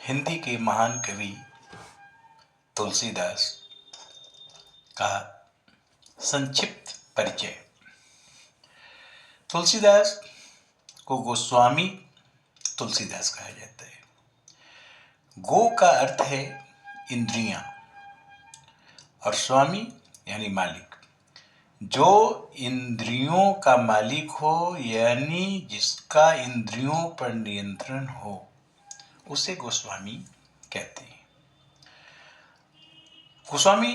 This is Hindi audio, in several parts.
हिंदी के महान कवि तुलसीदास का संक्षिप्त परिचय। तुलसीदास को गोस्वामी तुलसीदास कहा जाता है। गो का अर्थ है इंद्रियां और स्वामी यानी मालिक। जो इंद्रियों का मालिक हो यानी जिसका इंद्रियों पर नियंत्रण हो उसे गोस्वामी कहते हैं। गोस्वामी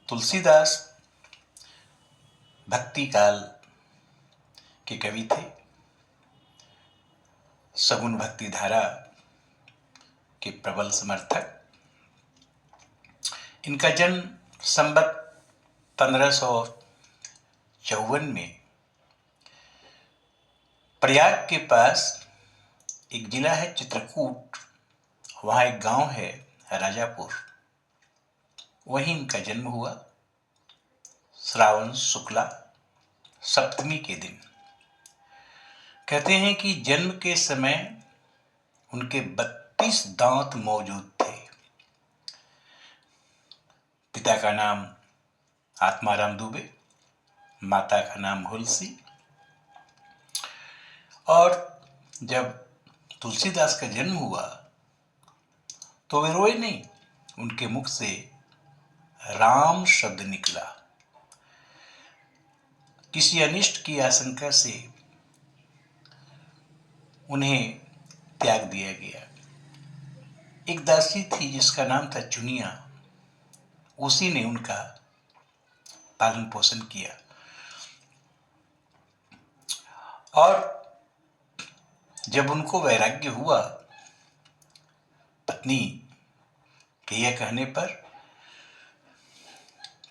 तुलसीदास भक्ति काल के कवि थे। सगुण भक्ति धारा के प्रबल समर्थक। इनका जन्म संवत 1554 में प्रयाग के पास एक जिला है चित्रकूट, वहां एक गांव है राजापुर, वहीं इनका जन्म हुआ श्रावण शुक्ला सप्तमी के दिन। कहते हैं कि जन्म के समय उनके 32 दांत मौजूद थे। पिता का नाम आत्माराम दुबे, माता का नाम हुलसी। और जब तुलसीदास का जन्म हुआ तो वे रोए नहीं, उनके मुख से राम शब्द निकला। किसी अनिष्ट की आशंका से उन्हें त्याग दिया गया। एक दासी थी जिसका नाम था चुनिया, उसी ने उनका पालन पोषण किया। और जब उनको वैराग्य हुआ पत्नी के यह कहने पर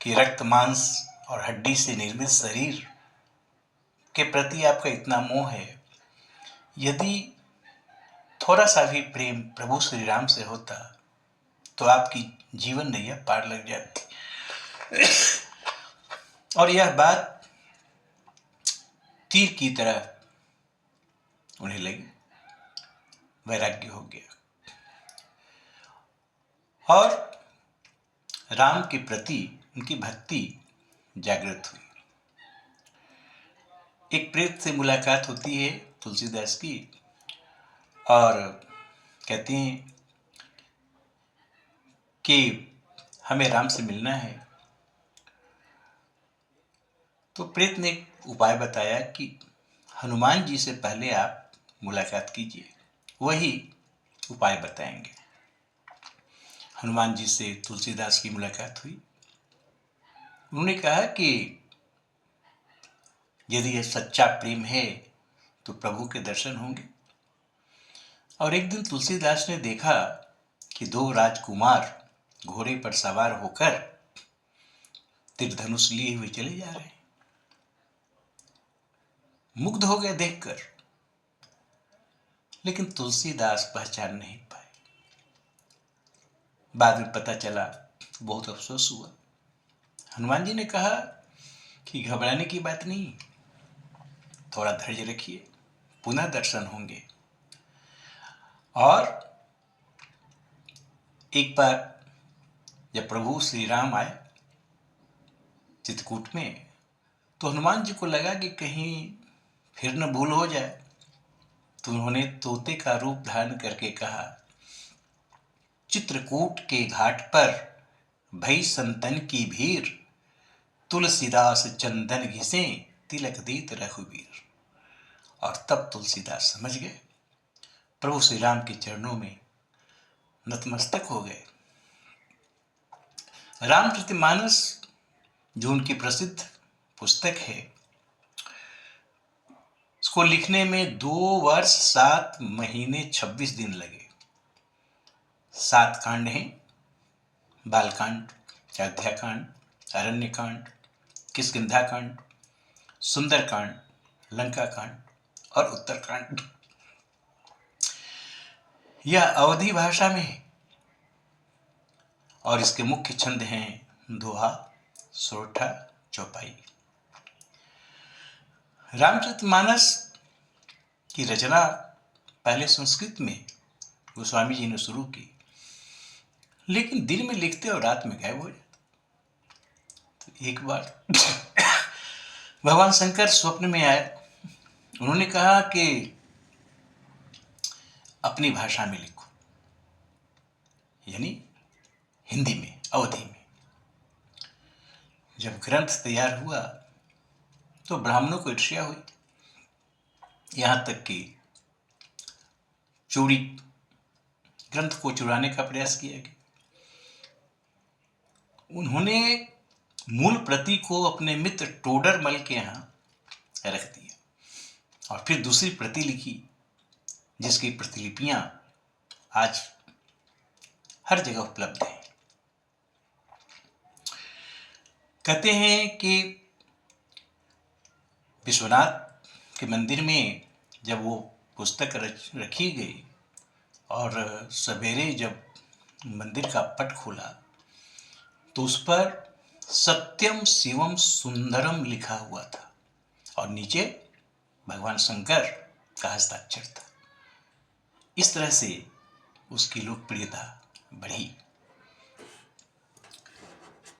कि रक्त मांस और हड्डी से निर्मित शरीर के प्रति आपका इतना मोह है, यदि थोड़ा सा भी प्रेम प्रभु श्री राम से होता तो आपकी जीवन नैया पार लग जाती। और यह बात तीर की तरह उन्हें लगी, वैराग्य हो गया और राम के प्रति उनकी भक्ति जागृत हुई। एक प्रेत से मुलाकात होती है तुलसीदास की और कहते हैं कि हमें राम से मिलना है। तो प्रेत ने एक उपाय बताया कि हनुमान जी से पहले आप मुलाकात कीजिए, वही उपाय बताएंगे। हनुमान जी से तुलसीदास की मुलाकात हुई। उन्होंने कहा कि यदि यह सच्चा प्रेम है तो प्रभु के दर्शन होंगे। और एक दिन तुलसीदास ने देखा कि 2 राजकुमार घोड़े पर सवार होकर तीरधनुष लिए हुए चले जा रहे हैं। मुग्ध हो गया देखकर, लेकिन तुलसीदास पहचान नहीं पाए। बाद में पता चला, बहुत अफसोस हुआ। हनुमान जी ने कहा कि घबराने की बात नहीं, थोड़ा धैर्य रखिए, पुनः दर्शन होंगे। और एक बार जब प्रभु श्री राम आए चित्रकूट में, तो हनुमान जी को लगा कि कहीं फिर न भूल हो जाए, तो उन्होंने तोते का रूप धारण करके कहा, चित्रकूट के घाट पर भई संतन की भीड़, तुलसीदास चंदन घिसे तिलक दीत रघुवीर। और तब तुलसीदास समझ गए, प्रभु श्री राम के चरणों में नतमस्तक हो गए। रामचरितमानस जो उनकी प्रसिद्ध पुस्तक है, इसको लिखने में 2 वर्ष 7 महीने 26 दिन लगे। 7 कांड हैं, बालकांड, अयोध्याकांड, अरण्यकांड, किष्किंधाकांड, सुंदरकांड, लंकाकांड और उत्तरकांड। यह अवधी भाषा में है और इसके मुख्य छंद हैं दोहा, सोरठा, चौपाई। रामचरितमानस की रचना पहले संस्कृत में गोस्वामी जी ने शुरू की, लेकिन दिन में लिखते और रात में गायब हो जाते। तो एक बार भगवान शंकर स्वप्न में आए। उन्होंने कहा कि अपनी भाषा में लिखो, यानी हिंदी में, अवधी में। जब ग्रंथ तैयार हुआ तो ब्राह्मणों को ईर्ष्या हुई, यहां तक कि चोरी, ग्रंथ को चुराने का प्रयास किया गया। उन्होंने मूल प्रति को अपने मित्र टोडरमल के यहां रख दिया और फिर दूसरी प्रति लिखी, जिसकी प्रतिलिपियां आज हर जगह उपलब्ध हैं। कहते हैं कि विश्वनाथ के मंदिर में जब वो पुस्तक रखी गई और सवेरे जब मंदिर का पट खोला तो उस पर सत्यम शिवम सुंदरम लिखा हुआ था और नीचे भगवान शंकर का हस्ताक्षर था। इस तरह से उसकी लोकप्रियता बढ़ी।